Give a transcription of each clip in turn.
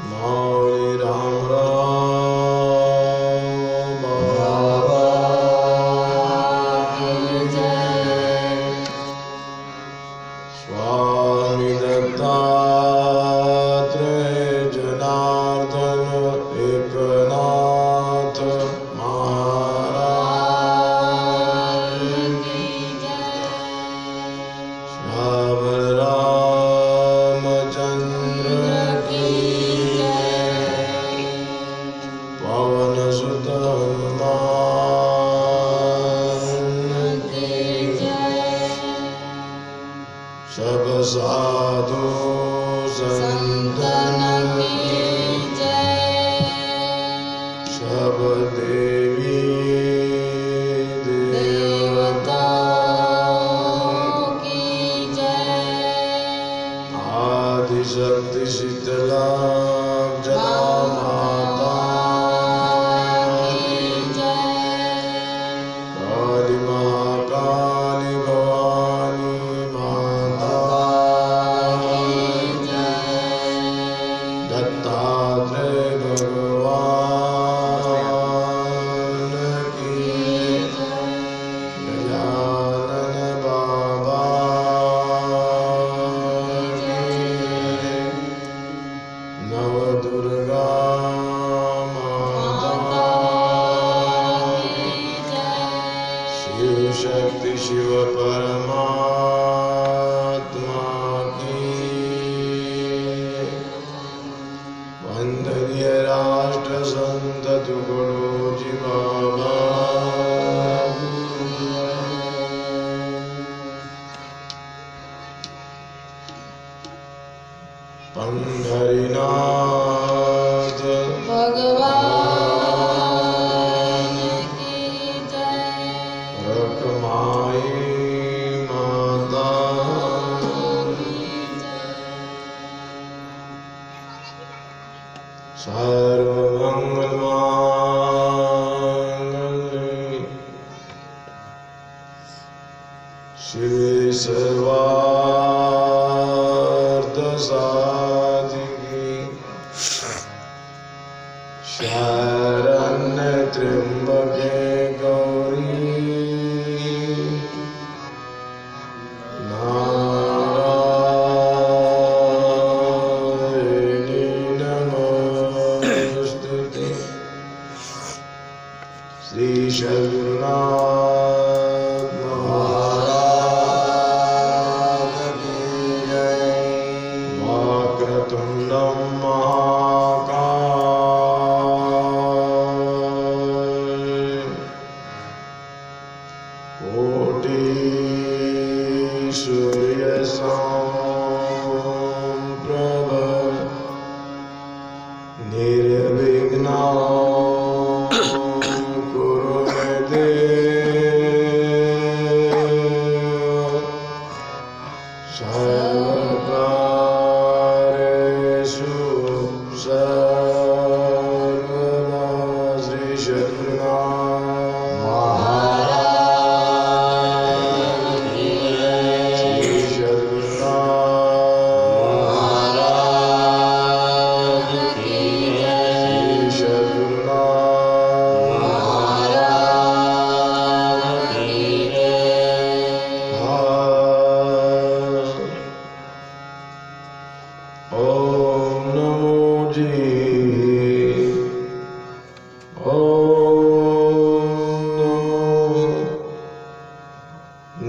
Maulid स्वामी दत्तात्रेय जनार्दन एकनाथ महाराज की श्याम रामचंद्र की पवन सुत हनुमान की सब साधु संतन की सब देवी देवताओं की आदिशक्ति शीतला जला माता की काली महाकाली भवानी माता दत्तात्रेय भगवान की गजानन बाबा की नवदुर्गा माता शिव शक्ति शिव परमात्मा की वंदनीय राष्ट्र संत तुकडोजी बाबा पंढरीनाथ भगवान की जय। रखमाई माता सर्वमंगलमांगल्ये शिवे सर्वार्थ साधिके शरण्य त्र्यंबके गौरी नारायणी नमोस्तुते। श्री सद्गुरुनाथ महाराज की जय। वक्रतुंडं महाकाय कोटि सूर्य संप्रभ निर्विघ्नं कुरु मे देव सर्वकार्येषु सर्वदा। श्री सद्गुरुनाथ महाराज की जय। श्री सद्गुरुनाथ महाराज की जय। श्री सद्गुरुनाथ महाराज की जय। ओम नमो जी। ओम नमो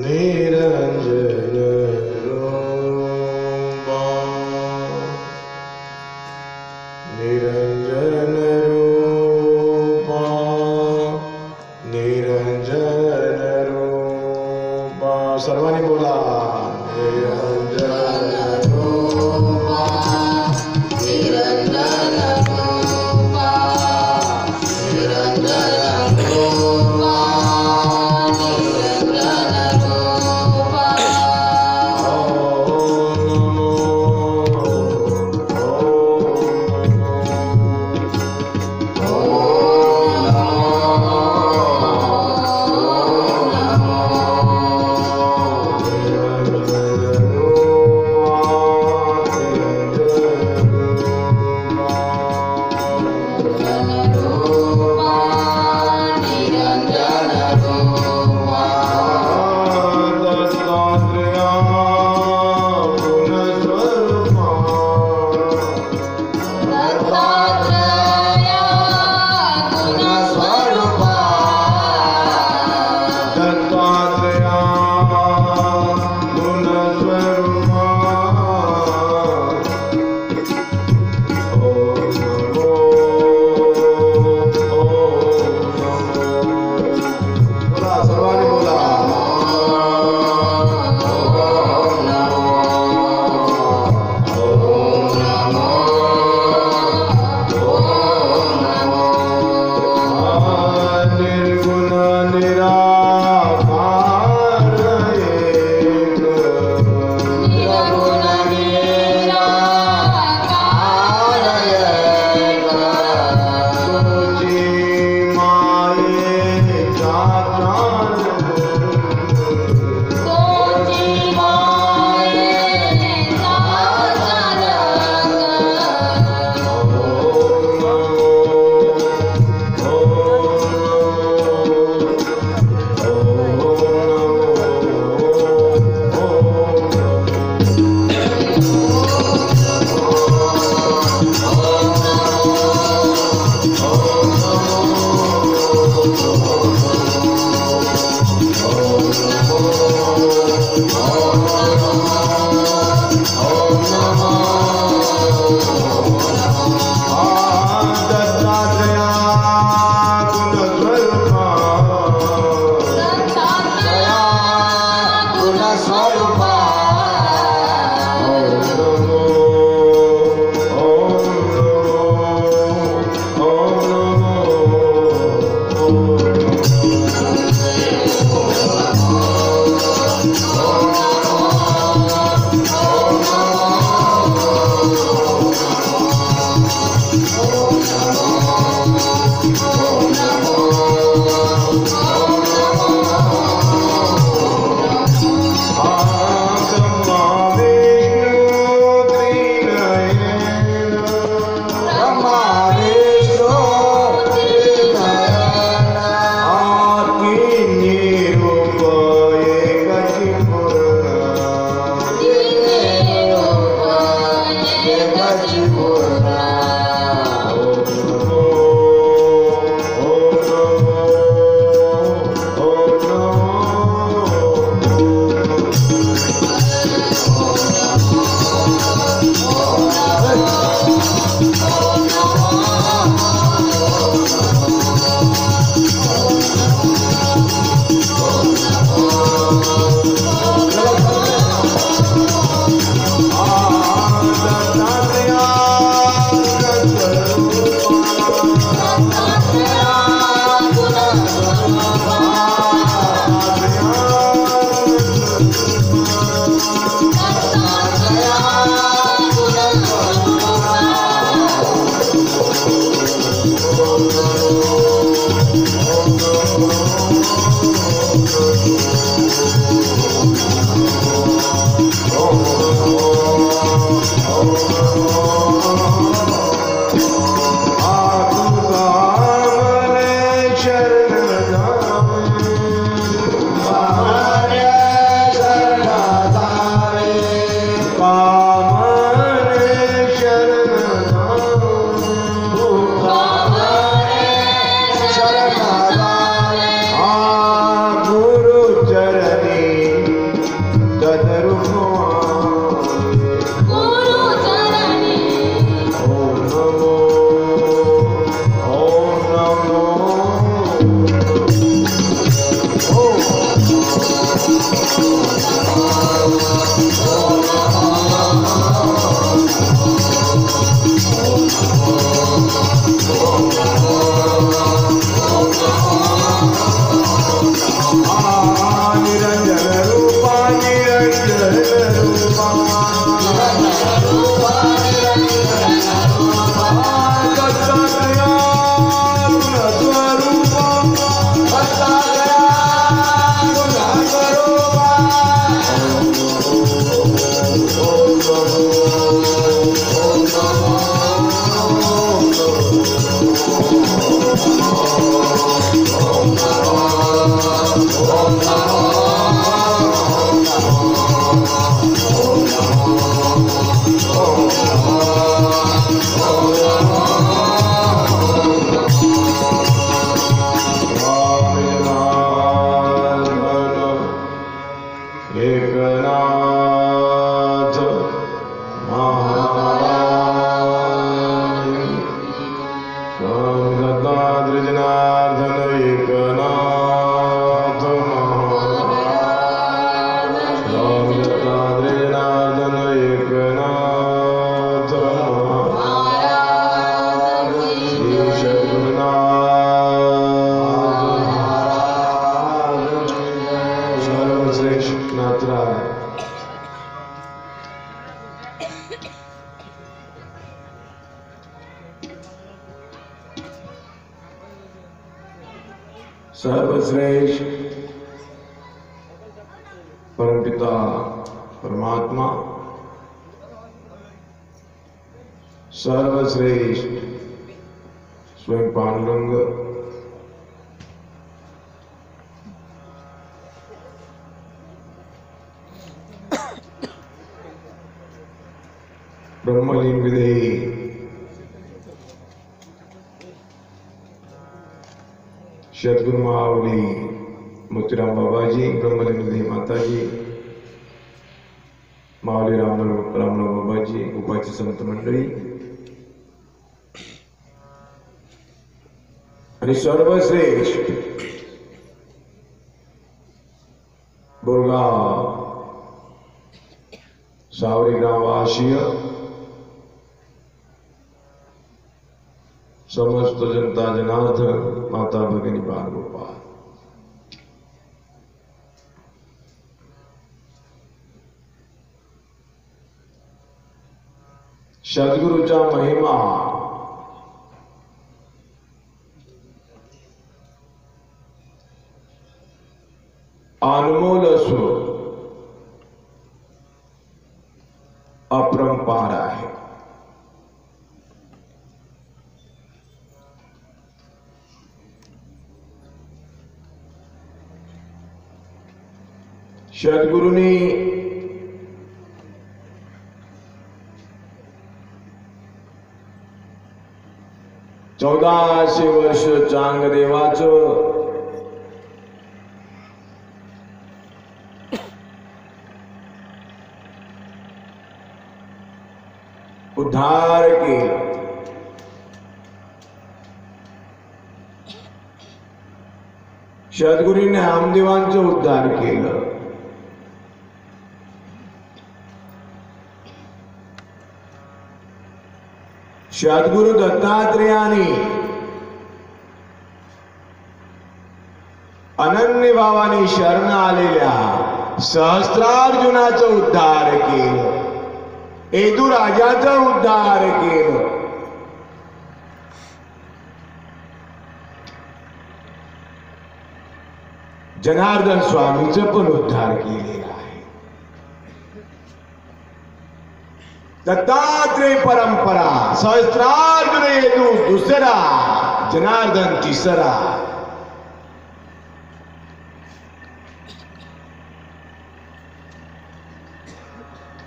निरंजन रूपा निरंजन रूपा निरंजन रूपा। सर्वांनी बोला निरंजन रूपा निरंजन रूपा निरंजन रूपा निरंजन रूपा। ओम सर्वश्रेष्ठ परमपिता परमात्मा, सर्वश्रेष्ठ स्वयं पांडुरंग, ब्रह्मलीन विदेही सद्गुरु माऊली मोतीराम बाबाजी, ब्रह्मलीन विदेही माताजी, माऊली रामराव बाबाजी, उपाची संत मंडळी आणि सर्वश्रेष्ठ बोरगाव सावरी गाववासीय समस्त जनता जनार्दन, माता भगिनी बालगोपाल, सद्गुरूचा महिमा अनमोल असो, अपरंपार आहे. सद्गुरूंनी चौदाशे वर्ष चांगदेवाचं उद्धार केला. सद्गुरूंनी नामदेवांचं उद्धार केलं. सद्गुरु दत्तात्रेयाने अनन्य भावाने शरण आलेल्या सहस्त्रार्जुनाचं उद्धार केलं, यदुराजाचं उद्धार केलं. जनार्दन स्वामीचं पण उद्धार केलेला आहे. दत्तात्रेय परंपरा, सहस्त्रार्जुन यदू दुसरा, जनार्दन तिसरा.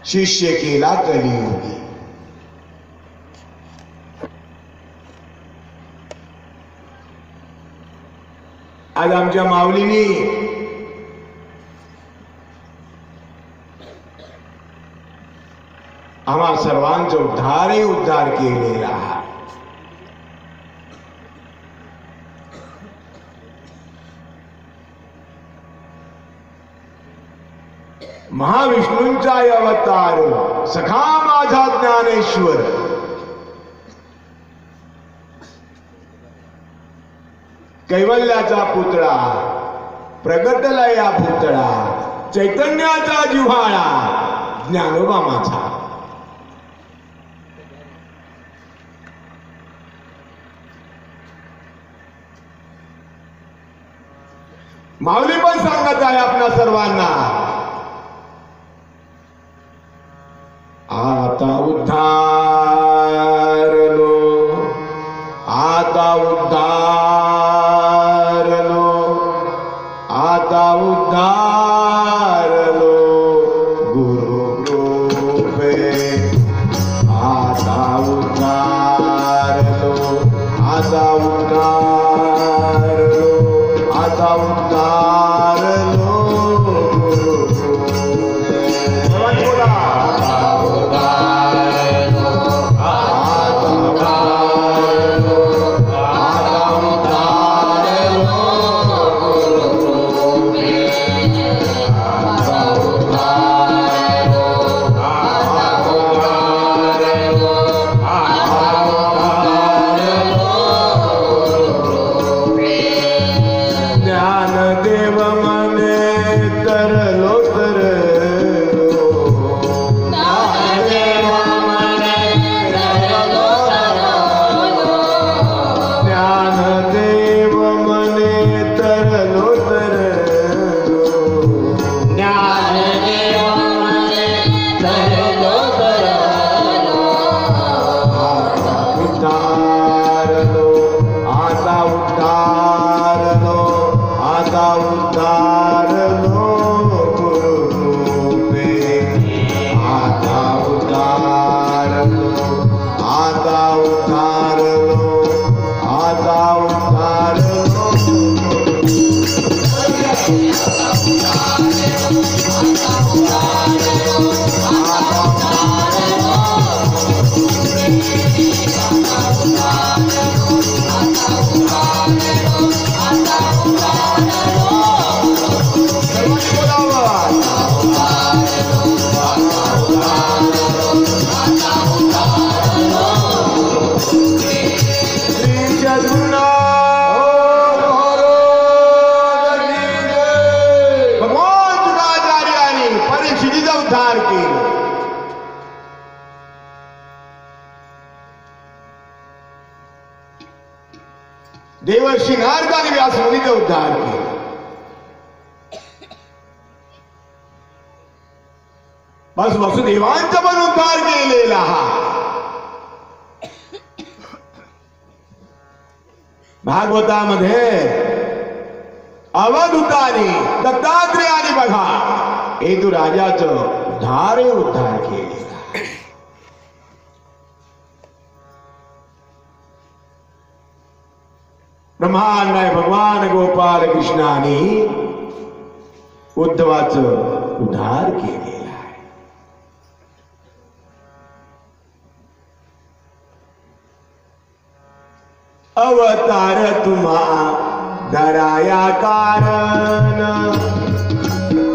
शिष्य केला कलियुगी. आज आमच्या माऊलीनी आम्हा सर्वांचा उद्धार केलेला आहे. महाविष्णूंचा अवतार, सखा माझा ज्ञानेश्वर. कैवल्याचा पुतळा, प्रगटला या पुतळा, चैतन्याचा जिव्हाळा, ज्ञानोबा माझा. माऊली पण सांगत आहे आपल्या सर्वांना, आता उद्धारलो, आता उद्धारलो, आता उद्धारलो गुरु कृपे. आता उद्धारलो, आता उद्धारलो, आता उद्धारलो गुरु कृपे. बोला. देवर्षी नारदाने व्यासमुनीचा उद्धार केला. बस वसुदेवांचा पण उद्धार केलेला. भागवतामध्ये अवधूताने दत्तात्रेयाने बघा यदुराजाचं उद्धार केलेला. ब्रह्मांडाय भगवान गोपाल कृष्णाने उद्धवाचं उद्धार केलेला आहे. अवतार तुम्हा दराया कारण,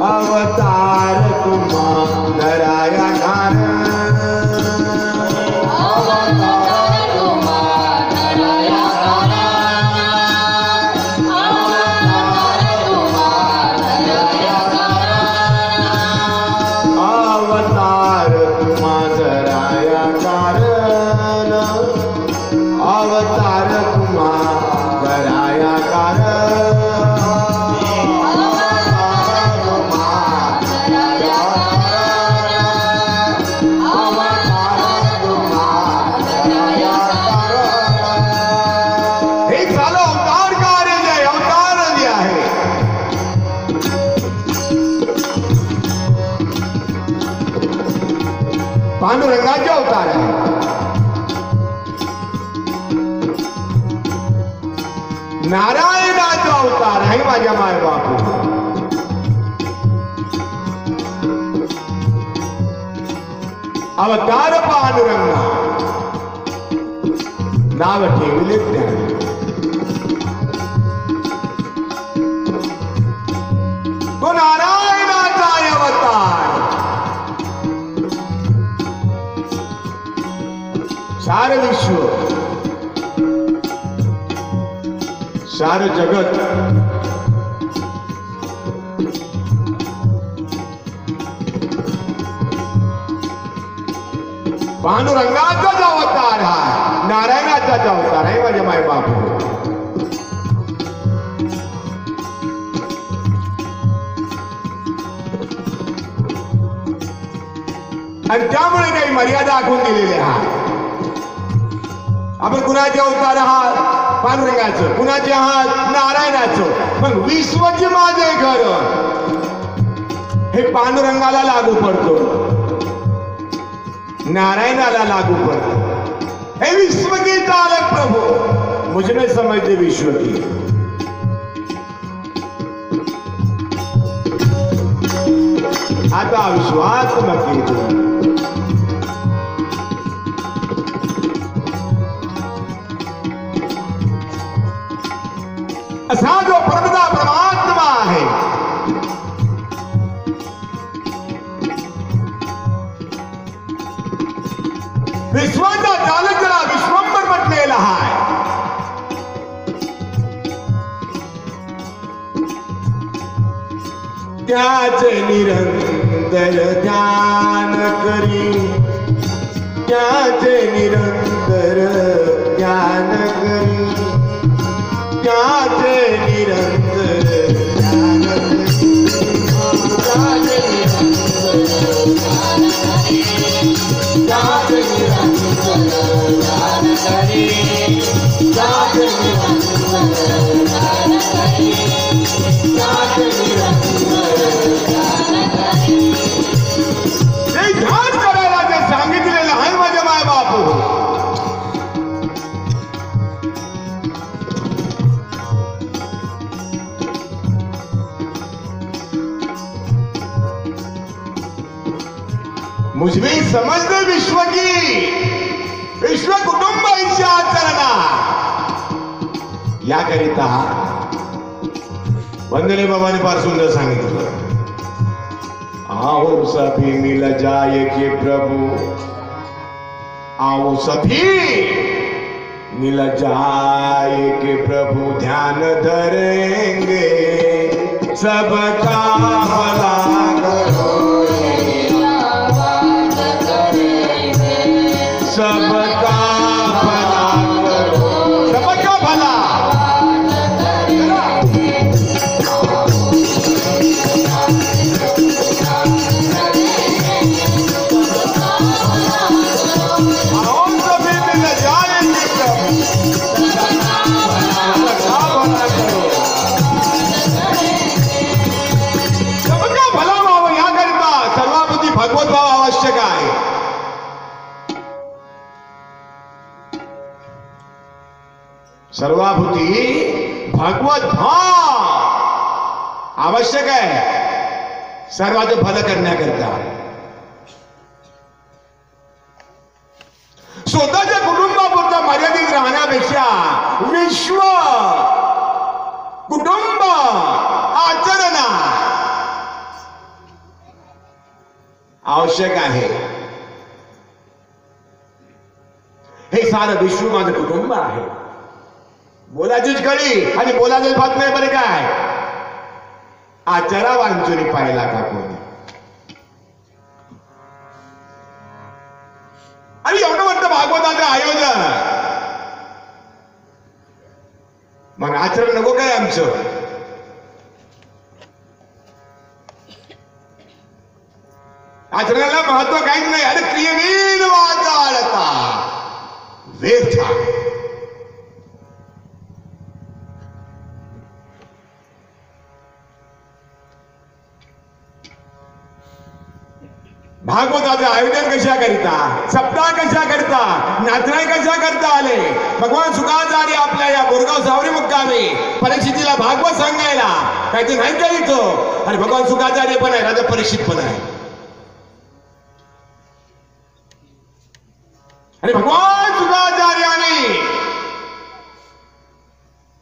अवतार तुम्हा दराया कारण. अवतार तुम्हा जराया कारण अवतार तुम्हा जराया कारण पांडुरंगाचे अवतार आहे. नारायणाचा अवतार आहे माझ्या माय बापू. अवतार पांडुरंगा नाव ठेवले त्याने. तो नारायणाचा अवतार सारे विश्व सारे जगत पांडुरंगाचाच अवतार आहे. नारायणाचाच अवतार आहे माझ्या माय बापू. आणि त्यामुळे काही मर्यादा आखून दिलेल्या आहेत. आपण कुणाचे अवतार आहात? पांडुरंगाचं. कुणाचे आहात? नारायणाचं. मग विश्वचे माझे घर हे पांडुरंगाला लागू पडतो, नारायणाला लागू पडतो. हे विश्व की चालक प्रभु मुझे समझते विश्व की. आता विश्वास मत येतो. असा जो परमदा परमात्मा आहे विश्वाचा चालक ज्याला विश्वंभर म्हटलेला आहे. त्याचे निरंतर ध्यान करी, त्याचे निरंतर ध्यान करी, त्याचे निरंतर ध्यान करी, त्याचे निरंतर ध्यान करी, त्याचे निरंतर ध्यान करी, त्याचे निरंतर ध्यान करी, त्याचे निरंतर ध्यान करी. हे ध्यान करायला जे सांगितलेलं आहे माझे माय बापू. मुझे समझते विश्व की विश्व कुटुंब आचरणा याकरिता वंदने बाबाने फार सुंदर सांगितलं. आओ सभी मिल जाए के प्रभु, आओ सभी मिल जाए के प्रभु ध्यान धरेंगे, सबका भला करो, सबका भला करो, सबका भला. आओ सभी मिल जाएंगे प्रभु, सबका भला करो, सबका भला व्हावं याकरिता सर्वाभूती भगवत भाव आवश्यक आहे. सर्वाभूती भगवत भाव आवश्यक आहे सर्वांचं भलं करण्याकरता. स्वतःच्या कुटुंबापुरता मर्यादित राहण्यापेक्षा विश्व कुटुंब आचरणा आवश्यक आहे. हे सारं विश्व माझं कुटुंब आहे. बोलाचीच कळी आणि बोलाचंच भात नाही बरे काय. आचारा वांचुरी पाहिला का कोणी. भागवताचं आयोजन, मग आचरण नको काय आमचं? आचरणाला महत्व काहीच नाही. अरे क्रियेने वाचाळता व्यर्थ. भागवताचं आयोजन कशा करिता, सप्ताह कशा करता, नाचणे कशा करता आले? भगवान शुकाचार्य आपल्या या बोरगाव सावरी मुक्कामी परीक्षितीला भागवत सांगायला काय ते नाही का इथं? आणि भगवान शुकाचार्य पण आहे, राजा परीक्षित पण आहे. आणि भगवान शुकाचार्याने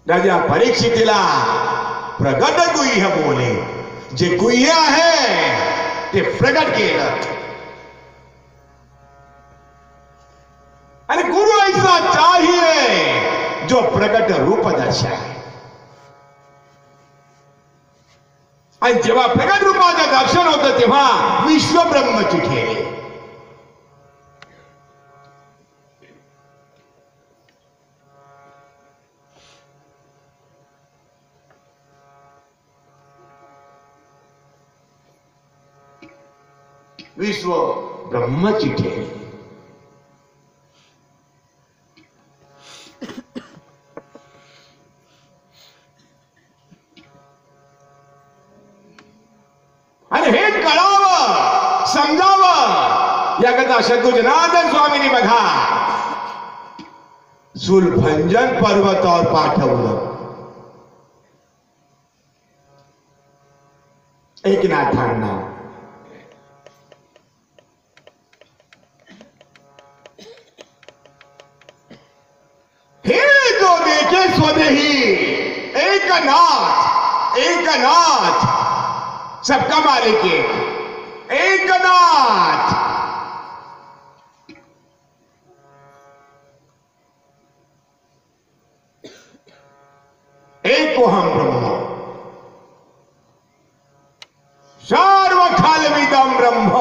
राजा परीक्षितीला प्रगट गुह्य बोले, जे गुह्य आहे ते प्रगट केलं. आणि गुरु ऐसा चाहिए जो प्रगट रूप दर्शाए. आणि जेव्हा प्रगट रूपाचं दर्शन होतं तेव्हा विश्व ब्रह्मची ठेले. विश्व ब्रह्मची ठेली. आणि हे कळावं, समजावं याकरता सद्गुरू जनार्दन स्वामींनी बघा सुलभंजन पर्वतावर पाठवलं. एकनाथांना स्वदेही एकनाथ, एकनाथ सबका मालिक एकनाथ. एकोहम ब्रह्म सर्व खलविदं ब्रह्म.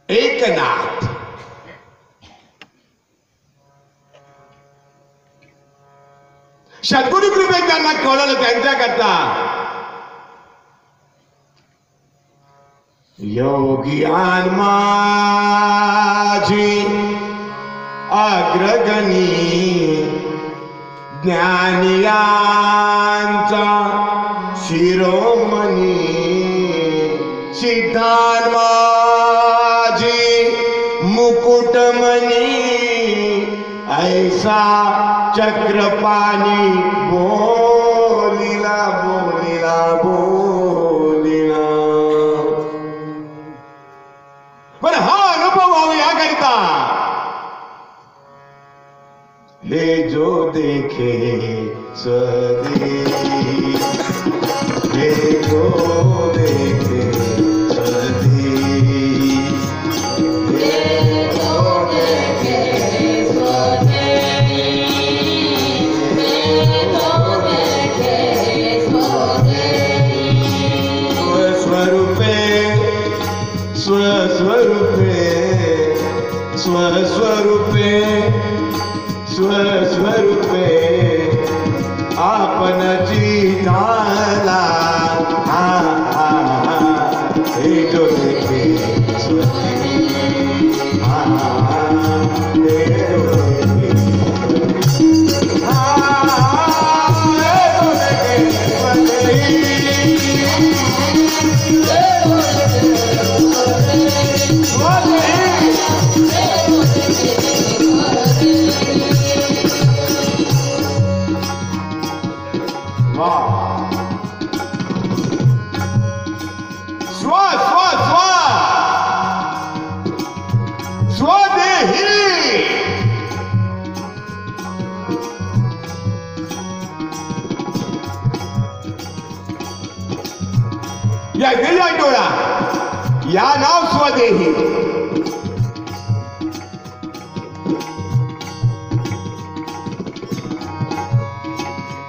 एकनाथ सद्गुरु कृपेत त्यांना कळलं. त्यांच्या करता योगियान माझी अग्रगणी ज्ञानियांचा शिरोमणी. सिद्धान माझी मुकुटमणी ऐसा चक्रपाणी बोलिला बोलिला बोलिला. पण हा अनुभव व्हावा याकरिता हे जो देखे स्वदेही, हे जो देखे स्वदेही, हे जो देखे स्वदेही, हे जो देखे स्वदेही. स्वस्वरूपे स्वस्वरूपे स्वस्वरूपे स्वस्वरूपे आपणची झाला. हे जो देखे स्वदेही, हे जो देखे या गेल्या डोळा या नाव स्वदेही.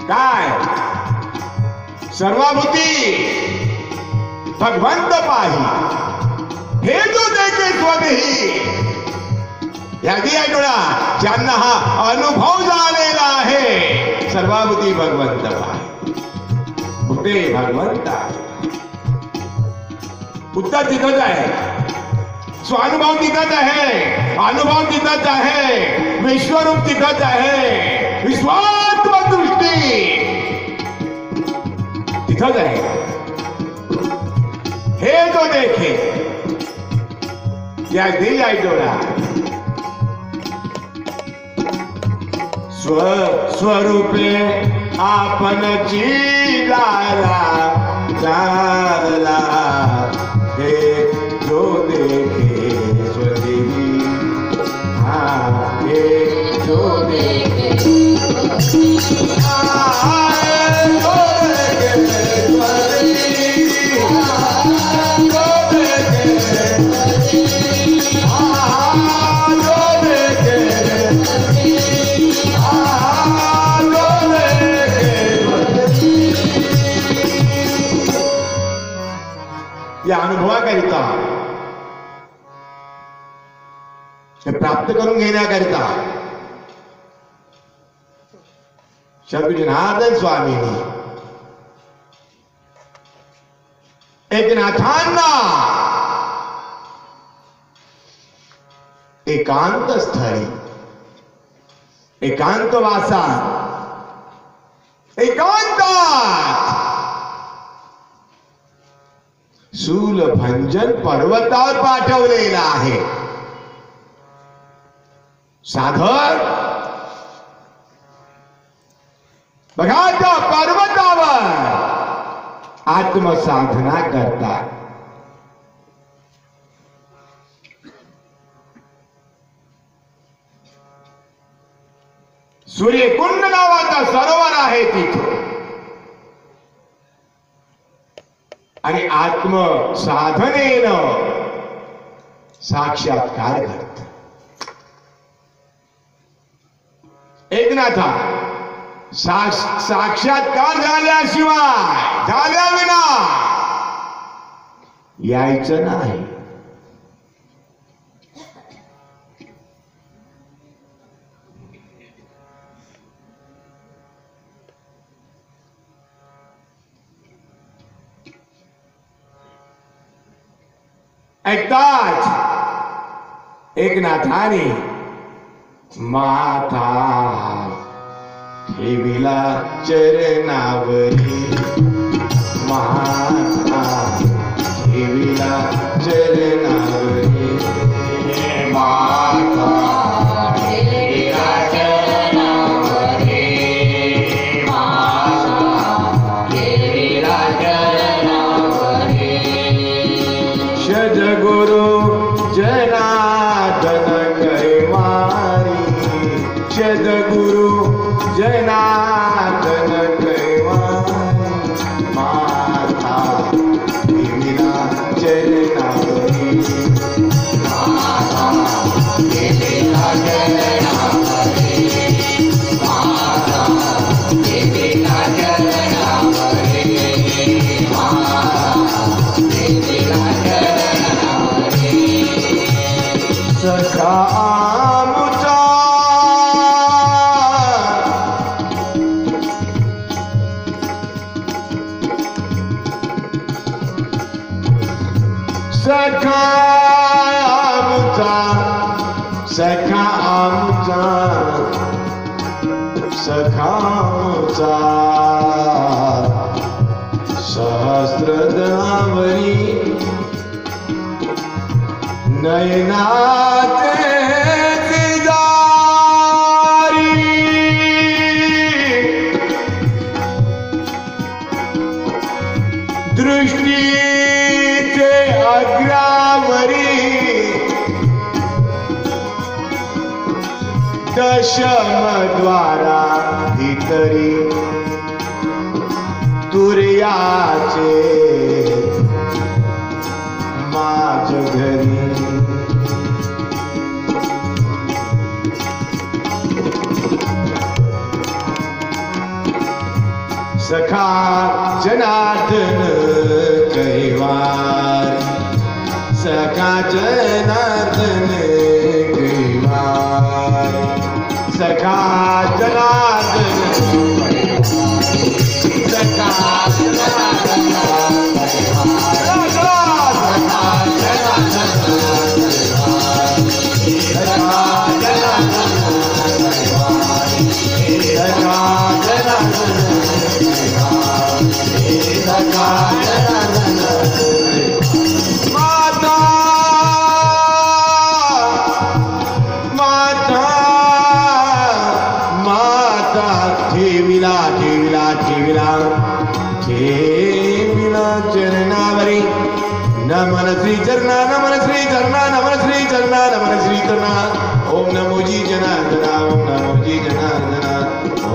काय सर्वाभूती भगवंत पाही हे जो देखे स्वदेही, यादी आहे डोळा ज्यांना हा अनुभव झालेला आहे. सर्वाभूती भगवंत पाय, कुठे भगवंत आहे. उत्तर तिथंच आहे, स्वानुभव तिथंच आहे, अनुभव तिथंच आहे, विश्वरूप तिथंच आहे, विश्वात्म दृष्टी तिथंच आहे. हे जो देखे या दिल आहे डोळा, स्वरूपे आपण जिलाला झाला. हे जो देखे स्वदेही, हा हे जो देखे स्वदेही, हा जो देखे स्वदेही, जो देखे स्वदेही, हा जो देखे स्वदेही, हा जो देखे स्वदेही. या अनुभवाकरिता, हे प्राप्त करून घेण्याकरिता श्री जनार्दन स्वामींनी एकनाथांना एकांत स्थळी, एकांतवासात, एकांतात शूलभंजन पर्वतावर पाठवलेला आहे. साधक बघा त्या पर्वतावर आत्मसाधना करतात. सूर्यकुंड नावाचा सरोवर आहे तिथे, आणि आत्मसाधनेनं साक्षात्कार घडत. एकनाथा, साक्षात्कार झाल्याशिवाय, झाल्याविना यायचं नाही. ऐकताच एकनाथाने माथा ठेविला चरणावरी, माथा ठेविला चरणावरी, माथा ठेविला चरणावरी, माथा ठेविला चरणावरी. सद्गुरु जनार्दन कैवारी, सद्गुरु जनार्दन कैवारी, माथा ठेविला चरणावरी, माथा ठेविला चरणावरी, माथा ठेविला चरणावरी, माथा ठेविला चरणावरी. सखा आमचा सखा आमचा, सखा आमचा, सखा आमचा सहस्रधावरी नयनाचे तिजारी, दृष्टीचे अग्रावरी दशमद्वारा भितरी तुर्याचे माझ घरी. सखा जनार्दन कैवारी, सखा जनार्दन गिवाय सखा जनार्दन सखा जनार्दन माता माता माता ठेविला ठेविला ठेविला ठेविला चरणावरी नमन श्री चरणा नमन श्री चरणा नमन श्री चरणा नमन श्री चरणा ओम नमो जी जनार्दना ओम नमो जी जनार्दना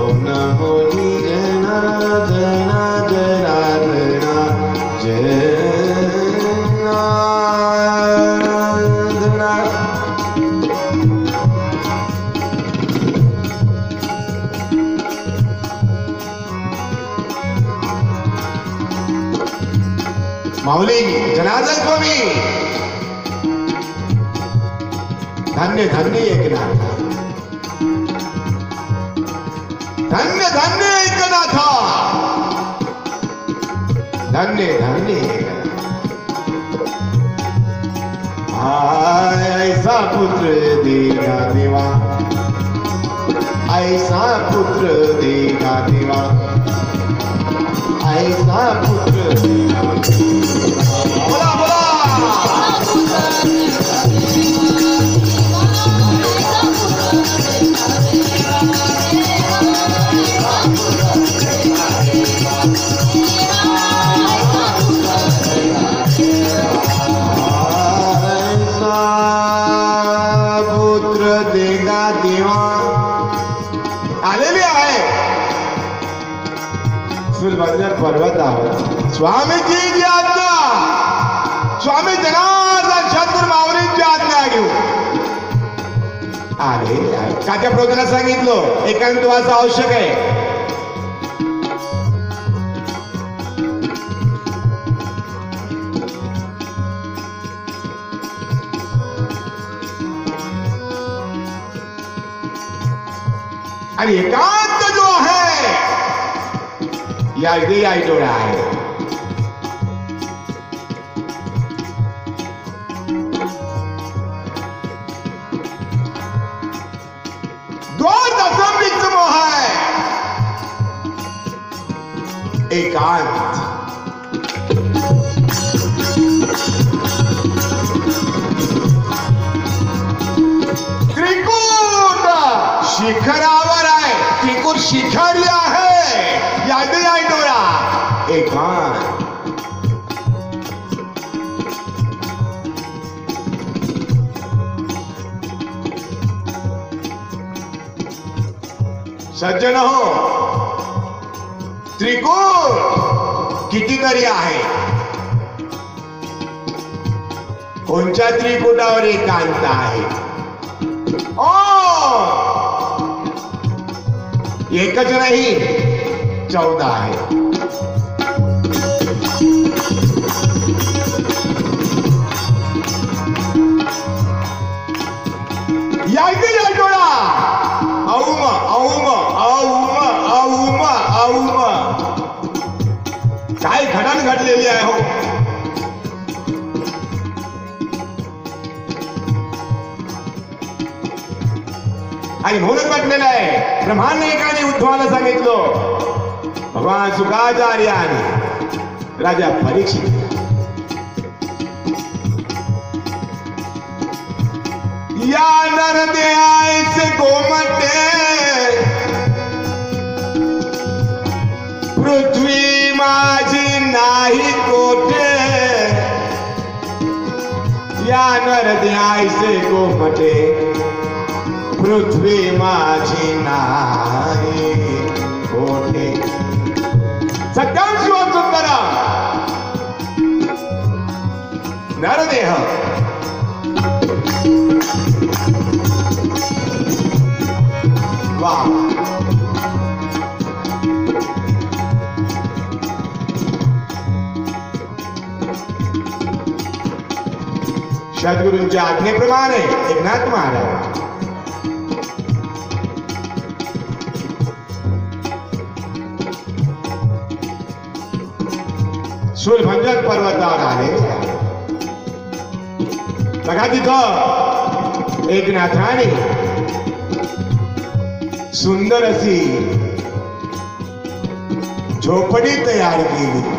ओम नमो जी जनार्दना जनार्दना जनार्दना माऊली जनार्दन स्वामी धन्य धन्य एकनाथ धन्य धन्य एकनाथ धन्य धन्य एकनाथ ऐसा पुत्र देगा देवा ऐसा पुत्र देगा देवा ऐसा पुत्र देगा बोला बोला पुत्र देगा देवा आलेले आहे सुलभंजन पर्वतावर स्वामीची जी आज्ञा स्वामी जनार्दन चतुर माऊलींची आज्ञा घेऊ आले काच्या प्रभूंना सांगितलं एकांतवास आवश्यक आहे आणि एकांत जो आहे या इथे या डोळा आहे दोन दशमिक मोह आहे एकांत त्रिकूट शिखरावर आहे त्रिकूट शिखर आहे यादी आहे डोळा एकांत सज्जन हो त्रिकूट कितीतरी आहे कोणत्या त्रिकूटावर एकांत आहे ओ एकच नाही 14 आहे यायचे या डोळा औम औम औम औम औम काय घडण घडलेली आहे हो आणि म्हणून म्हटलेलं आहे ब्रह्मांड एकाने उद्धवाला सांगितलं भगवान शुकाचार्याने राजा परीक्षित या नरदे ऐसे गोमटे पृथ्वी माझी नाही कोठे या नरदे ऐसे गोमटे पृथ्वी माझी नाही कोठे सत्यम शिवम सुंदरम नरदेह वाह सद्गुरूंच्या आज्ञेप्रमाणे एकनाथ महाराज शूलभंजन पर्वतावर आले. बघा तिथं एकनाथाने सुंदर अशी झोपडी तयार केली.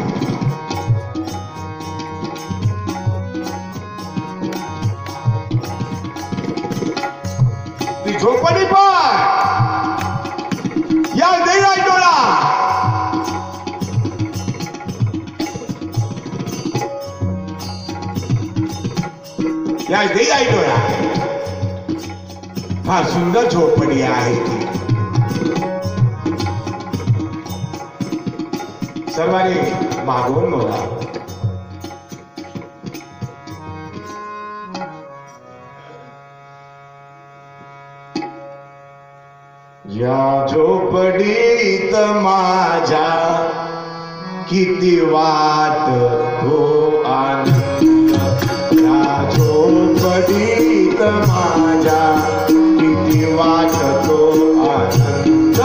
ती झोपडी पण या देई डोळा या देई डोळा फार सुंदर झोपडी आहे ती. सर्वांनी मागवून बोला. या झोपडीत माझ्या किती वाटतो आनंद. या झोपडीत माझ्या किती वाटतो आनंद.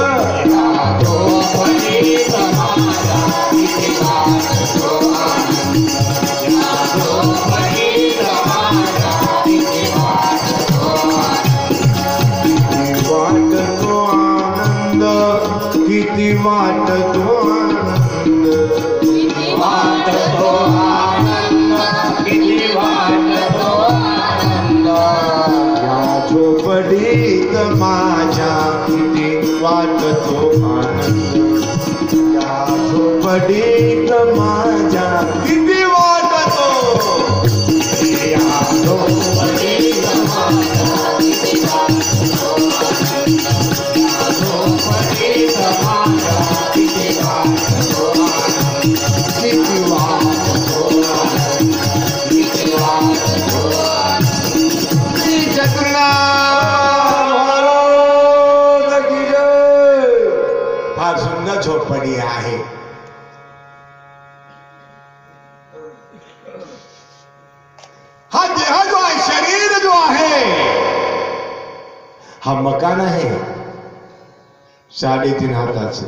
या झोपडीत माझ्या किती वाटतो आनंद. या झोपडीत माझ्या किती वाटतो आनंद. किती वाटतो आनंद. किती वाटतो आनंद. किती वाटतो आनंद. या झोपडीत माझ्या किती वाटतो आनंद. या झोपडीत माझ्या किती वाटतो. या झोपडीत माझ्या किती वाटतो आनंद. या झोपडीत माझ्या किती वाटतो आनंद. किती वाटतो आनंद. किती वाटतो आनंद. श्री जगन्नाथ महाराज की जय. फार सुंदर झोपडी आहे. हा देह जो आहे, शरीर जो आहे, हा मकान आहे 3.5 हाताचं.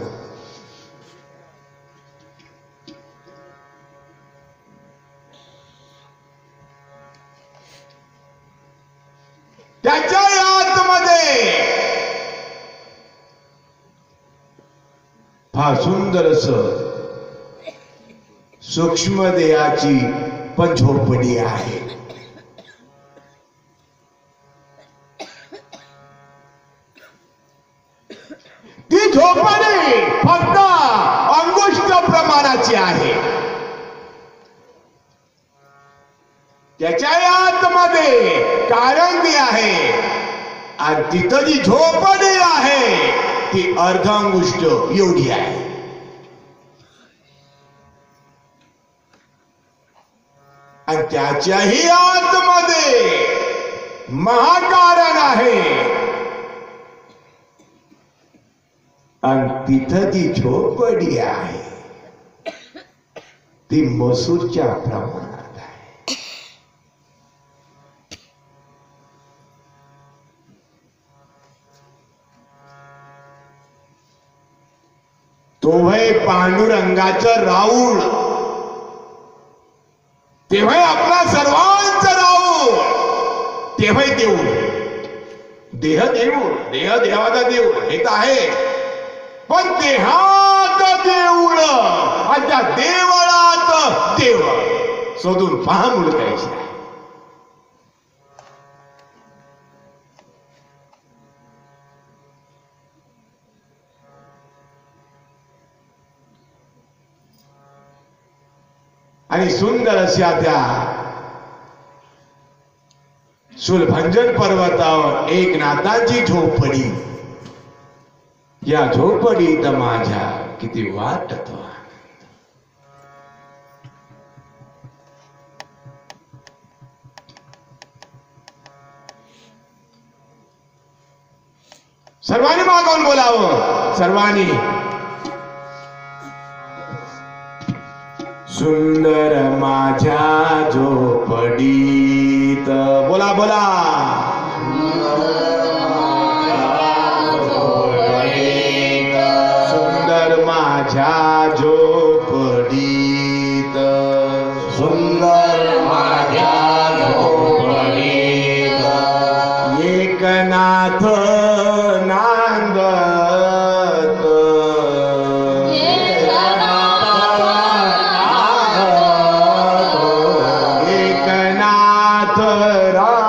त्याच्या आतमध्ये फार सुंदर असं सूक्ष्म देहाची पण झोपडी आहे. ती झोपडी फक्त अंगुष्ठ प्रमाणाची आहे. त्याच्या आतमध्ये कारंगी आहे आणि तिथं जी झोपडी आहे ती अर्धांगुष्ठ एवढी आहे. आणि त्याच्याही आतमध्ये महाकारण आहे आणि तिथं ती झोपडी आहे ती मसूरच्या प्रमाणात आहे. तो है पांडुरंगाचं राऊळ. तेव्हा आपला सर्वांचा राऊळ. तेव्हा देऊळ. देह देऊळ. देह देवाचा देऊळ हे तर आहे. पण देहात देऊळ आणि त्या देवळात देव शोधून पहा मुलगायचे आहे. आणि सुंदर अशा त्या शूलभंजन पर्वतावर एकनाथाची झोपडी. या झोपडीत माझ्या किती वाटतो आनंद. सर्वांनी मागवून बोलावं. सर्वांनी सुंदर माझ्या झोपडीत बोला बोला. सुंदर माझ्या झोपडीत, सुंदर माझ्या झोपडीत एकनाथ नांदत, एकनाथ राहत,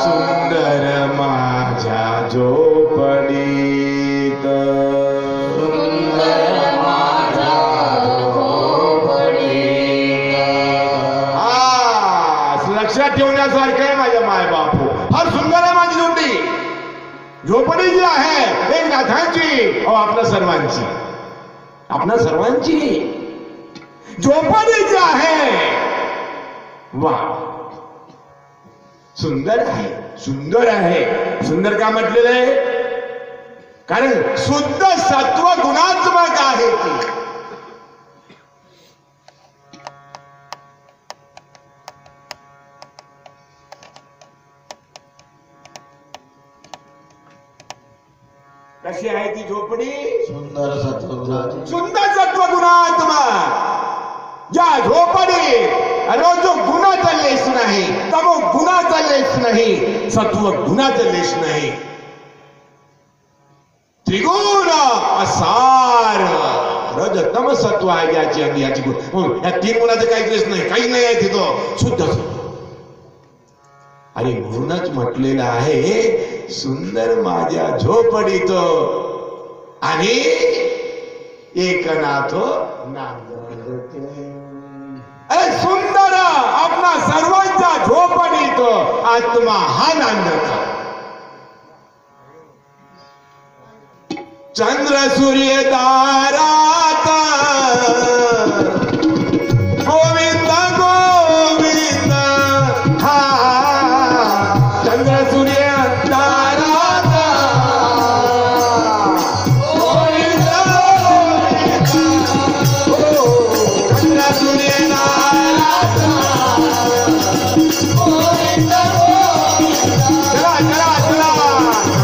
सुंदर माझ्या झोपडीत. लक्षात ठेवण्यासारखं आहे माझ्या माय बापू. फार सुंदर आहे माझी झोपडी. झोपडी जी आहे एक नाथांची, अहो आपल्या सर्वांची, आपल्या सर्वांची झोपडी जी आहे, वा सुंदर आहे, सुंदर आहे. सुंदर का म्हटलेलं आहे? कारण शुद्ध सत्व गुणात्मक आहे ती. कशी आहे ती झोपडी? सुंदर सत्वगुणात, सुंदर सत्व गुणात्मक. ज्या झोपडी रोज गुणाचा लेस नाही, तमो गुणाचा लेस नाही, सत्व गुणाचा लेस नाही, त्रिगुण असार रज तम सत्व आहे ज्याची अंगी याची गुण. या तीन गुणाचं काहीच लेस नाही, काही नाही आहे तिथं, शुद्ध सत्व. आणि म्हणूनच म्हटलेलं आहे सुंदर माझ्या झोपडीत आणि एकनाथ नांदत. अरे सुंदर आपला सर्वांच्या झोपडीत आत्मा हा नांदत. चंद्र सूर्य तारात गोविंद गोविंद, हा चंद्र सूर्य तारात गोविंद गोविंद, हो चंद्र सूर्य तारात गोविंद गोविंद. चला चला चला,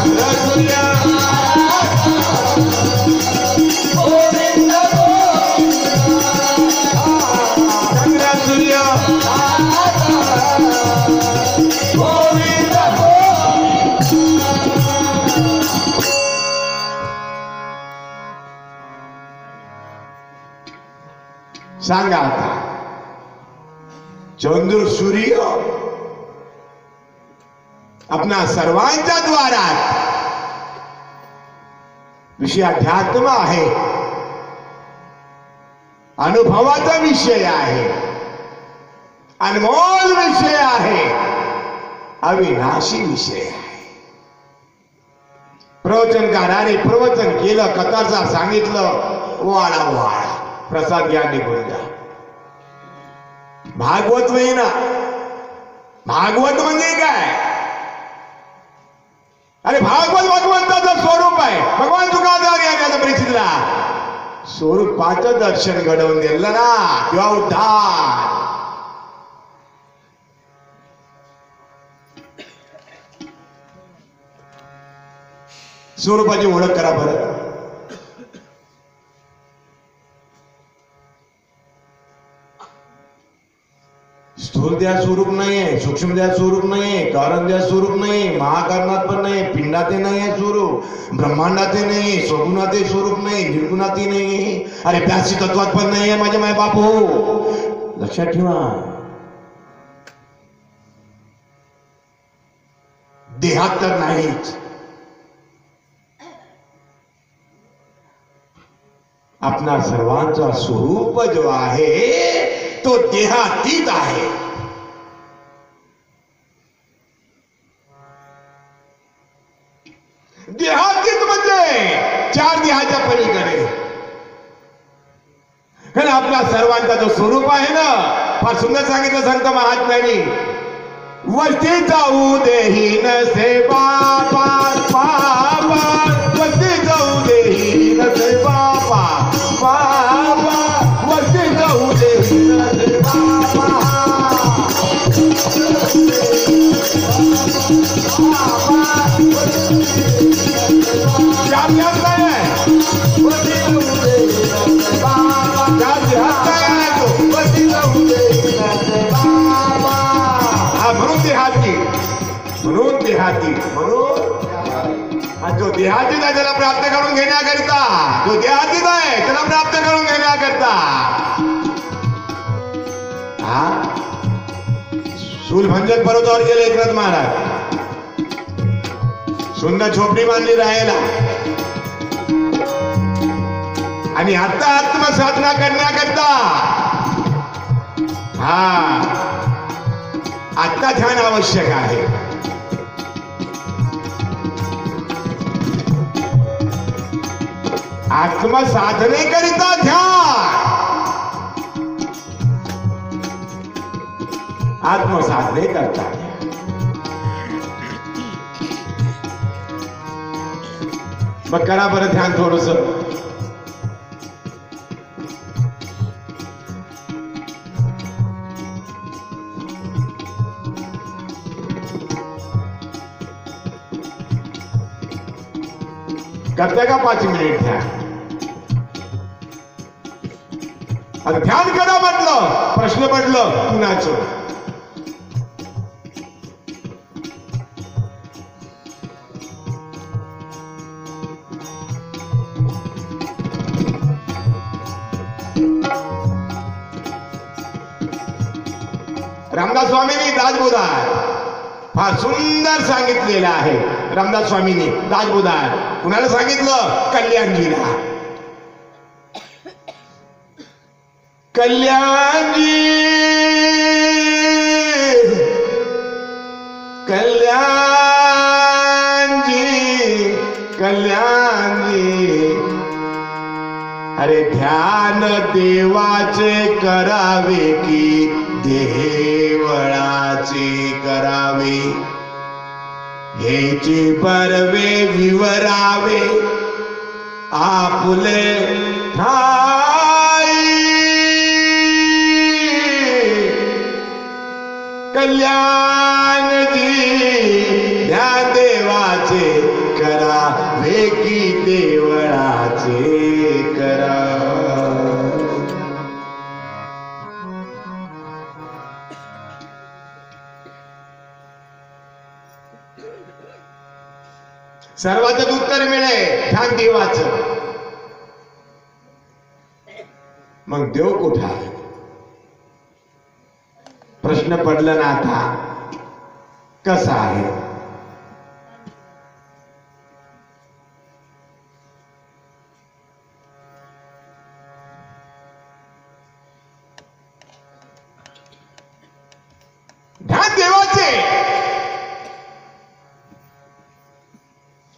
चंद्र सूर्य गोविंद गोविंद, चंद्र सूर्य गोविंद गोविंद. सांगा आता, चंद्र सूर्य आपल्या सर्वांच्या द्वारात विषय अध्यात्म आहे, अनुभवाचा विषय आहे, अनमोल विषय आहे, अविनाशी विषय आहे. प्रवचनकाराने प्रवचन केलं, कथाचा सांगितलं, वाडा वाडा प्रसाद घ्या निघून जा. भागवत नाही ना, भागवत म्हणजे काय? अरे भागवत भगवंताचं स्वरूप आहे. भगवान तुकादार या परिस्थितीला स्वरूपाचं दर्शन घडवून दिलं ना, किंवा उद्धार. स्वरूपाची ओळख करा बरं. स्थूल द्या स्वरूप नाहीये, सूक्ष्म द्या स्वरूप नाहीये, कारण द्या स्वरूप नाही, महाकारणात पण नाही, पिंडाते नाही आहे स्वरूप, ब्रह्मांडाते नाही, स्वगुणाते स्वरूप नाही, निर्गुणाते नाही, अरे प्यासी तत्वात पण नाहीये माझे माय बापू. लक्षात ठेवा, देहात तर नाहीच. आपला सर्वांचा स्वरूप जो आहे तो देहातीत आहे. देहातीत म्हणजे चार देहाच्या पलीकडे. कारण आपला सर्वांचा जो स्वरूप आहे ना, फार सुंदर सांगितलं संत महात्म्यांनी. वस्ती जाऊ देही नसे बाबा बाबा, वस्ती जाऊ देही नसे बाबा, ध्यान काय आहे त्या ध्यान काय आहे तो हा म्हणून देहाती हा जो देहातीत आहे त्याला प्राप्त करून घेण्याकरिता जो देहातीत आहे त्याला प्राप्त करून घेण्याकरिता हा शूलभंजक पर्वतावर गेले एकनाथ महाराज सुंदर झोपडी बांधली राहायला आणि आता आत्मसाधना करण्याकरता हा आता ध्यान आवश्यक आहे आत्मसाधनेकरिता ध्यान आत्मसाधने करता मग करा बरं ध्यान थोडस करता का 5 मिनिट ध्यान आता ध्यान करा म्हटलं प्रश्न पडलं कुणाचं रामदास स्वामींनी दासबोधार फार सुंदर सांगितलेलं आहे रामदास स्वामींनी दासबोधार कुणाला सांगितलं कल्याणजीला कल्याणजी अरे ध्यान देवाचे करावे की देवळाचे करावे हेची परवे विवरावे आपुले ठाई कल्याणजी ध्यान देवाचे करावे की देवळाचे करावे सर्वातच उत्तर मिळे ध्यान देवाचं मग देव कुठे आहे प्रश्न पडला ना आता कसा आहे ध्यान देवाचे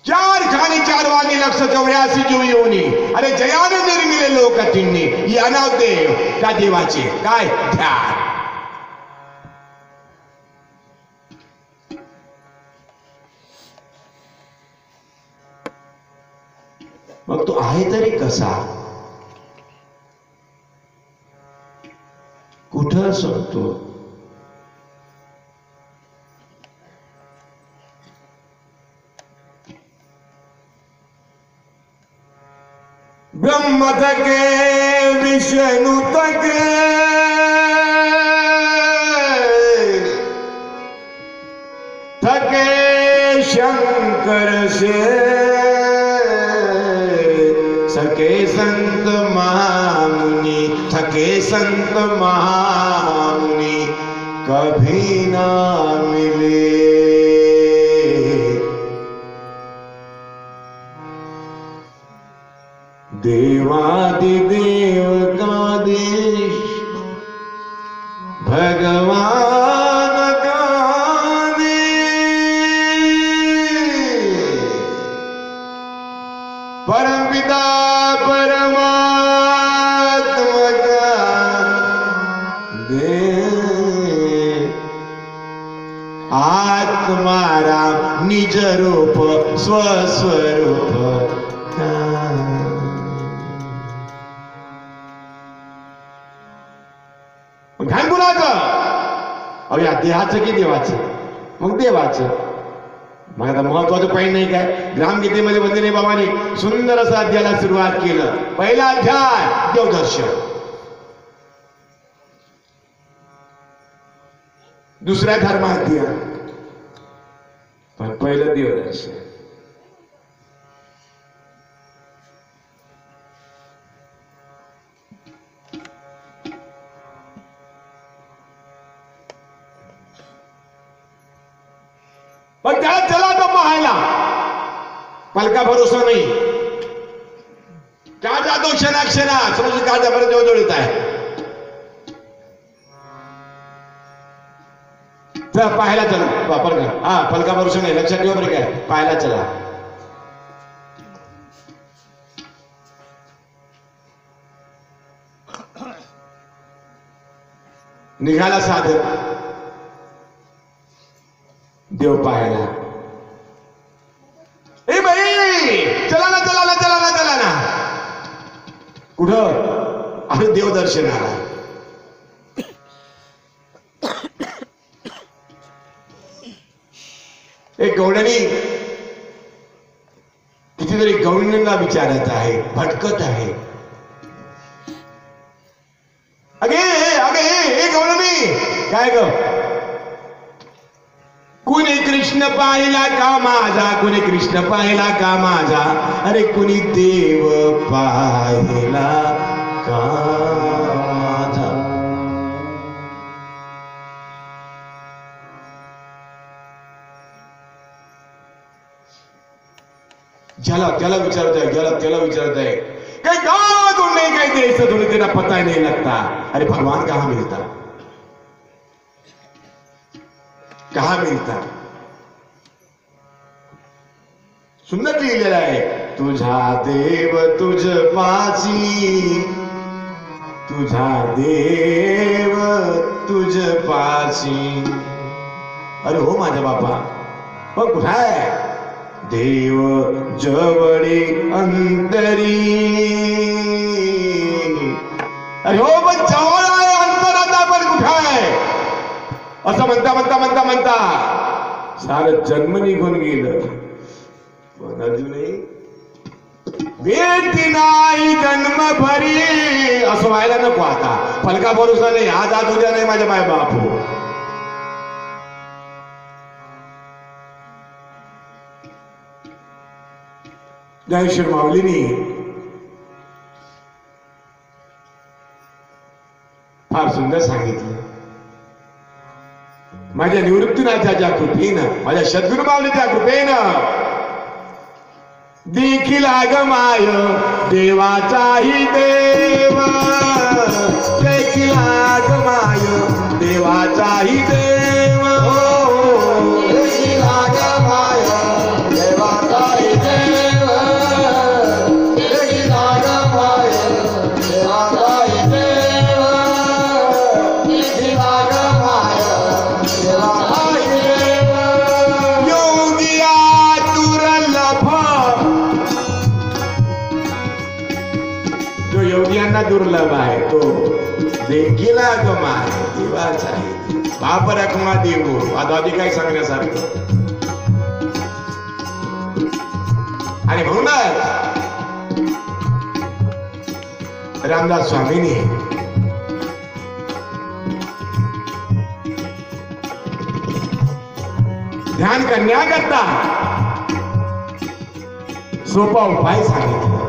4 खाणी 4 वाणी लक्ष 84 जीव येऊनी अरे जयाने निर्मिले लोक तिन्ही या नाव देव त्या देवाचे काय ध्यान मग तो आहे तरी कसा कुठं असतो ब्रह्म थके विष्णु थके थके शंकर से सके संत महामुनि थके संत महामुनि कभी ना मिले देवादिदेव का देश भगवान का देश परमपिता परमात्मा का देश आत्मारा निज रूप स्वस्वरूप ध्यान कुणाचं अहो या देहाचं की देवाचं मग देवाचं मग आता महत्वाचं पाहिजे नाही काय, ग्रामगीतेमध्ये वंदने बाबाने सुंदर असं अध्यायाला सुरुवात केलं. पहिला अध्याय देवदर्शन, दुसऱ्या धर्माध्याय, पण पहिलं देवदर्शन. पण त्याला चला तो पाहायला, पलका भरोसा नाही. त्या जातो क्षणाक्षणा समज काळजा बरं जवळ येत आहे. तर पाहायला चला वापर का, हा पलका भरोसा नाही, लक्षात ठेवा बरं काय, पाहायला चला. निघाला साधक देव पाहायला. ए बाई चला ना चला ना चला ना चला ना. कुठं? अरे देवदर्शनाला. एक गवळणी कितीतरी गवळणींना विचारत आहे, भटकत आहे. अगे अगे हे गवळणी काय ग, कुणी कृष्ण पाहिला का माझा, कुणी कृष्ण पाहिला का माझा, अरे कुणी देव पाहिला का माझा. ज्याला त्याला विचारत आहे, ज्याला त्याला विचारत आहे, काही गावातून नहीं काही द्यायचं तुम्हें तेरा पता ही नहीं लगता. अरे भगवान कहाँ मिलता, कहाँ मिलता. सुंदर लिहिलेलं आहे, तुझा देव तुझ पाची, तुझा देव तुझ पाची. अरे हो माझ्या बापा, पण कुठं आहे देव जवळी अंतरी. अरे हो पण जवळ आहे अंतरात, आपण कुठं आहे असं म्हणता म्हणता म्हणता म्हणता सारं जन्म निघून गेलं. पण अजूनही भेटी नाही जन्म भरी असं व्हायला नको. आता पलका भरोसा नाही, आज आज उद्या नाही माझ्या माय बापू. ज्ञानेश्वर माऊलींनी फार सुंदर सांगितलं. माझ्या निवृत्तीनाथाच्या कृपेनं, माझ्या सद्गुरु माऊलीच्या कृपेनं देखील आगमाय देवाचाही देव, देखील आगमाय देवाचाही देव, देखील आगमाय देवाचाही देव, देखील आगमाय देवाचाही देव, देखील आगमाय देवाचाही देव. योगिया दुर्लभ, जो योगियांना दुर्लभ आहे तो देखील आगम आहे देवाचा आहे. बाप रखमा देव आधी काय सांगण्यासारखं. आणि म्हणूनच रामदास स्वामींनी ध्यान करण्याकरता सोपा उपाय सांगितला.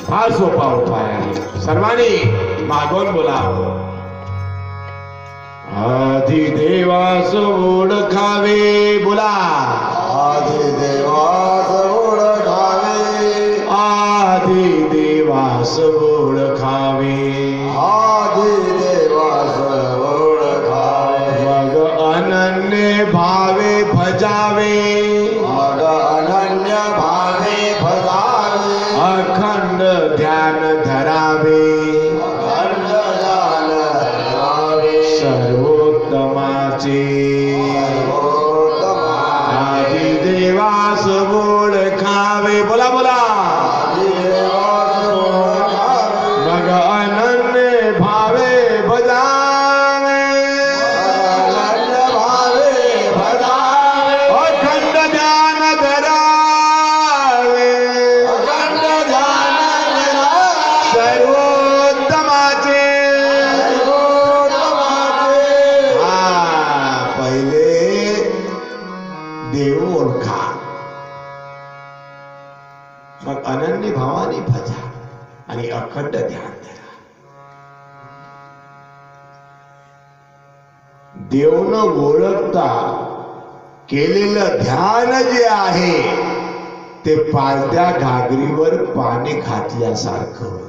फार सोपा उपाय आहे, सर्वांनी मागून बोलावं. आधी देवास ओळखावे, बोला आधी देवास ओळखावे, आधी देवास ओळखावे, आधी देवास ओळखावे, मग अनन्य भावे भजावे, मग अनन्य भावे भजावे, अखंड ध्यान धरावे, अखंड ध्यान धरावे, सर्वोत्तमाचे आधी देवास ओळखावे. बोला बोला मग अनन्य भावे भजावे, अनन्य भावे मग अनन्य भावाने भजा आणि अखंड ध्यान धरा. देव न ओळखता केलेलं ध्यान जे आहे ते पाळत्या घागरीवर पाणी घातल्यासारखं होत.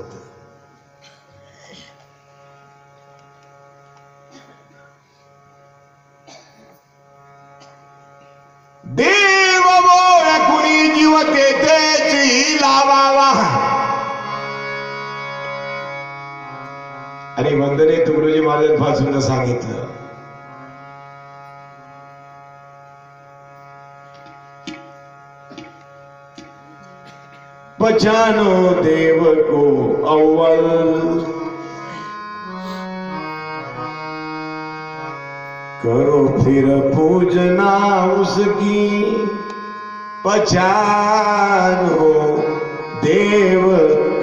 देव ओळखुनी जीव तेथेच लावावा. आणि वंदने तुकडोजी महाराजांपासून सांगितलं, पहचानो देव को अव्वल, करो फिर पूजना उसकी. पहचानो देव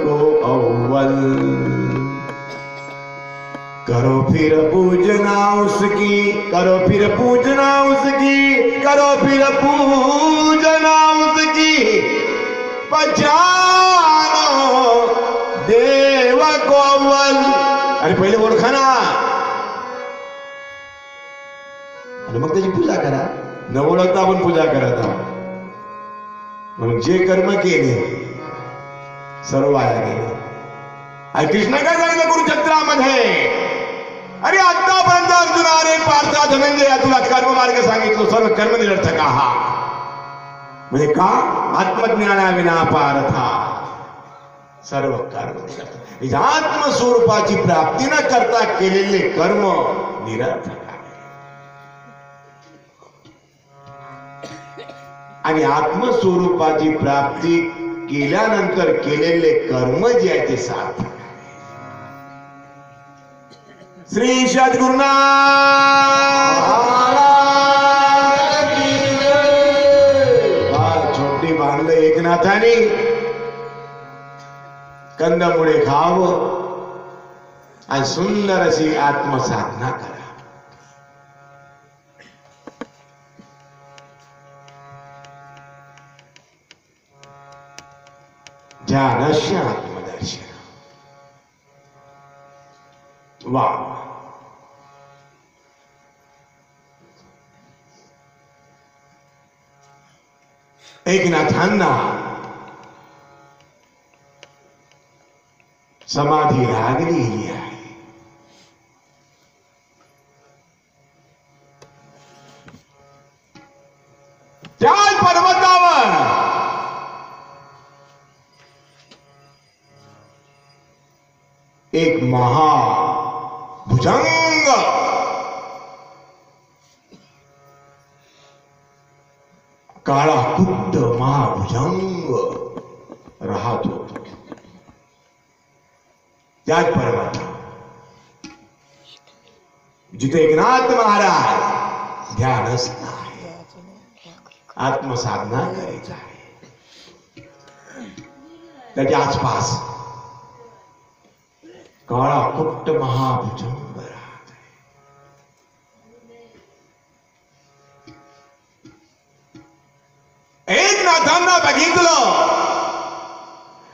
को अव्वल, करो फिर पूजना उसकी. करो फिर पूजना उसकी. करो फिर पूजना उसकी. पहचानो देव को अव्वल. अरे पहिले ओळखा ना आणि मग त्याची पूजा करा. न ओळखता आपण पूजा करत आहोत. म्हणून जे कर्म केले सर्व वाया गेले. आणि कृष्ण काय सांगितलं कुरुक्षेत्रामध्ये, अरे आतापर्यंत अर्जुनाने पार्था धनंजया तुला कर्म मार्ग सांगितलं, सर्व कर्म निरर्थक आहात. म्हणजे का? आत्मज्ञानाविना पार्था सर्व कर्म निरर्थक. आत्मस्वरूपाची प्राप्ती न करता केलेले कर्म निरर्थक आहे. आणि आत्मस्वरूपाची प्राप्ती केल्यानंतर केलेले कर्म जे आहे ते सार्थक आहे. श्री सद्गुरुनाथ छोटी बांधलं एकनाथाने, कंदमुळे खावं आणि सुंदर अशी आत्मसाधना करा. ध्यानस्य आत्मदर्शन. वा एकनाथांना समाधी लागलेली आहे. त्या पर्वतावर एक महाभुजंग काळा कुट्ट महाभुजंग राहत होतो. त्याच पर्वत जिथे एकनाथ महाराज ध्यानस्थ आहे, आत्मसाधना करीत आहे. त्याच्या आसपास काळा कुट्ट महाभुजंग राहत आहे. एकनाथांना बघितलं,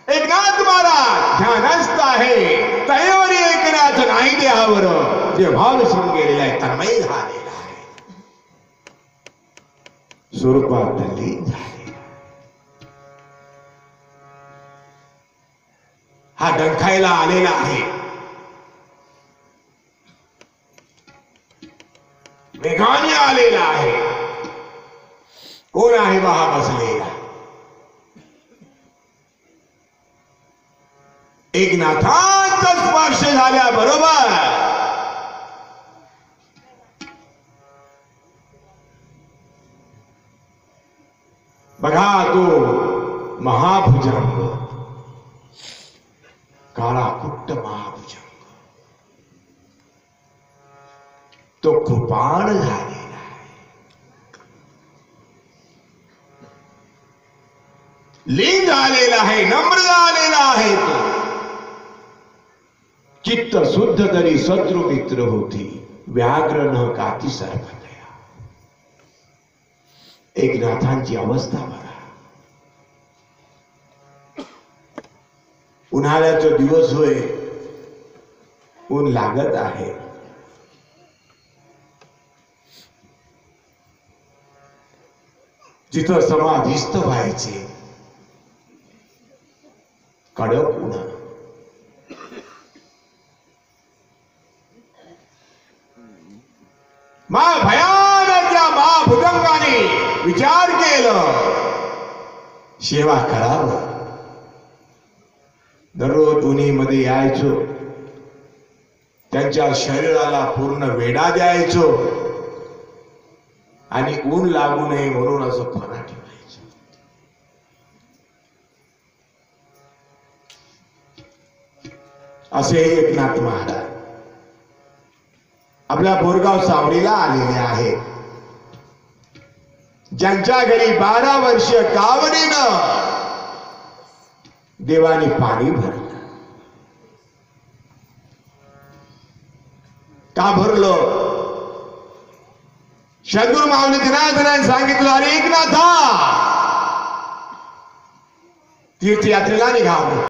एकनाथ महाराज ध्यानस्थ आहे. तयावरी एकनाथ नाही देहावर जे भाव विसरून गेलेला आहे, तन्मय झालेला आहे, स्वरूपात लीन झालेला. हा डंखायला आलेला आहे, वेगाने आलेला आहे. कोण आहे बहा बसलेला? एकनाथांचा स्पर्श झाल्याबरोबर बघा तो महाभुजंग, काळा कुट्ट महाभुजंग, तो कृपाण झालेला आहे, लीन झालेला आहे, नम्र झालेला आहे. तो चित्त शुद्ध तरी शत्रु मित्र होती, व्याघ्र न काती सर्वदया. एकनाथांची अवस्था बघा. उन्हाळ्याचा दिवस होय, ऊन लागत आहे. जिथं समाधिस्थ व्हायचे कडक उन्हा. भयानक महाभुजंगाने विचार केलं सेवा करावं. दररोज उन्हीमध्ये यायचो, त्यांच्या शरीराला पूर्ण वेढा द्यायचो आणि ऊन लागू नये म्हणून असं फणा ठेवायचं. असे एकनाथ महाराज आपल्या बोरगाव सावडीला आलेले आहेत, ज्यांच्या घरी 12 वर्ष कावडीनं देवानी पाणी भरलं. का भरलं? सद्गुरु माऊली दिनानाथांनी सांगितलं, अरे एकनाथा तीर्थयात्रेला निघावं.